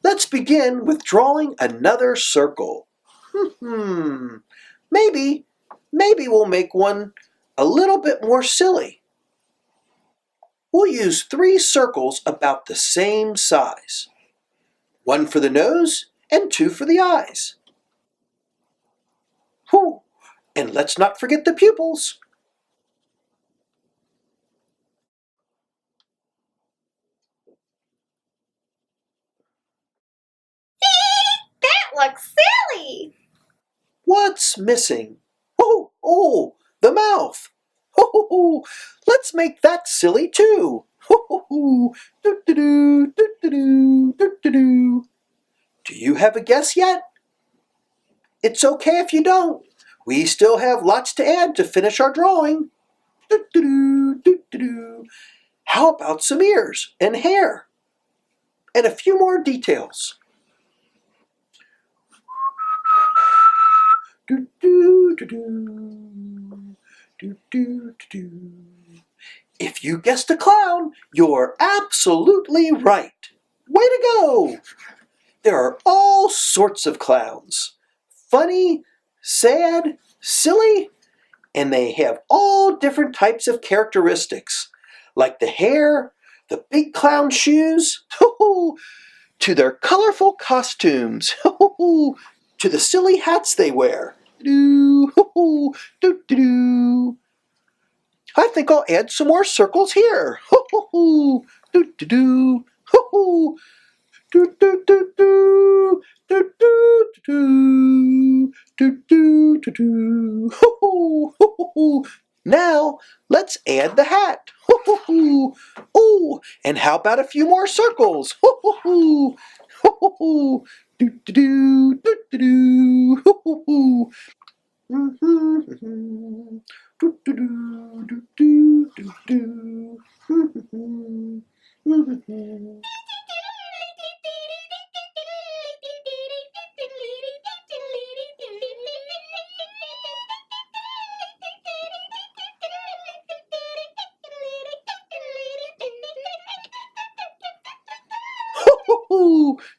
Let's begin with drawing another circle. Maybe we'll make one a little bit more silly. We'll use 3 circles about the same size. 1 for the nose and 2 for the eyes. And let's not forget the pupils. That looks silly. What's missing? The mouth. Let's make that silly too. Do you have a guess yet? It's okay if you don't. We still have lots to add to finish our drawing. How about some ears and hair? And a few more details. If you guessed a clown, you're absolutely right. Way to go! There are all sorts of clowns. Funny, sad, silly, and they have all different types of characteristics, like the hair, the big clown shoes, to their colorful costumes, to the silly hats they wear. I think I'll add some more circles here. Now, let's add the hat. Oh, and how about a few more circles?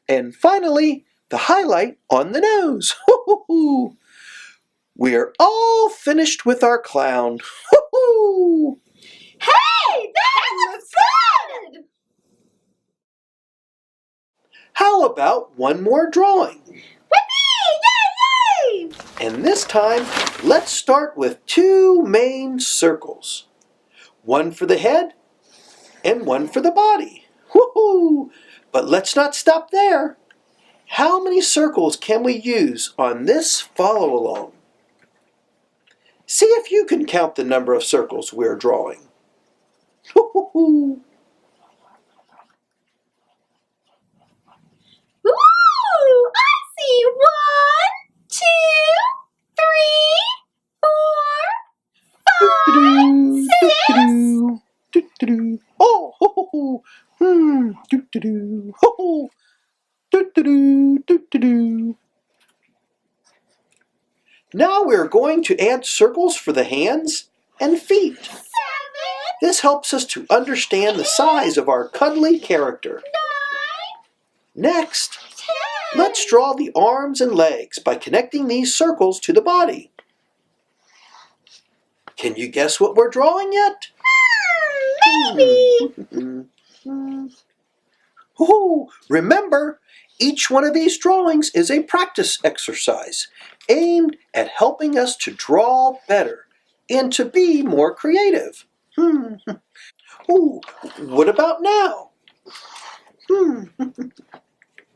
And finally, the highlight on the nose. We're all finished with our clown. Hey, that looks good! How about one more drawing? Whippy! Yay, yay! And this time, let's start with 2 main circles. One for the head and one for the body. But let's not stop there. How many circles can we use on this follow-along? See if you can count the number of circles we're drawing. Ooh, I see 1, 2, 3, 4, 5, 6. Now we're going to add circles for the hands and feet. 7. This helps us to understand the size of our cuddly character. 9. Next, 10. let's draw the arms and legs by connecting these circles to the body. Can you guess what we're drawing yet? Maybe. Remember, each one of these drawings is a practice exercise aimed at helping us to draw better and to be more creative. What about now? Is it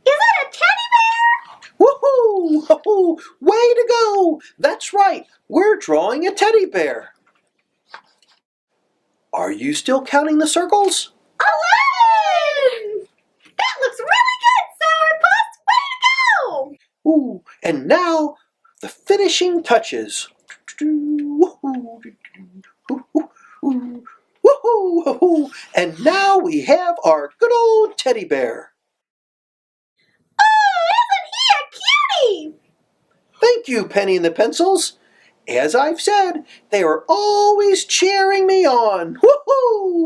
a teddy bear? Woohoo! Way to go! That's right, we're drawing a teddy bear. Are you still counting the circles? 11! That looks really good, Sauerpuss! Way to go! Ooh, and now the finishing touches. Woohoo! And now we have our good old teddy bear. Oh, isn't he a cutie? Thank you, Penny and the Pencils. As I've said, they are always cheering me on. Woohoo!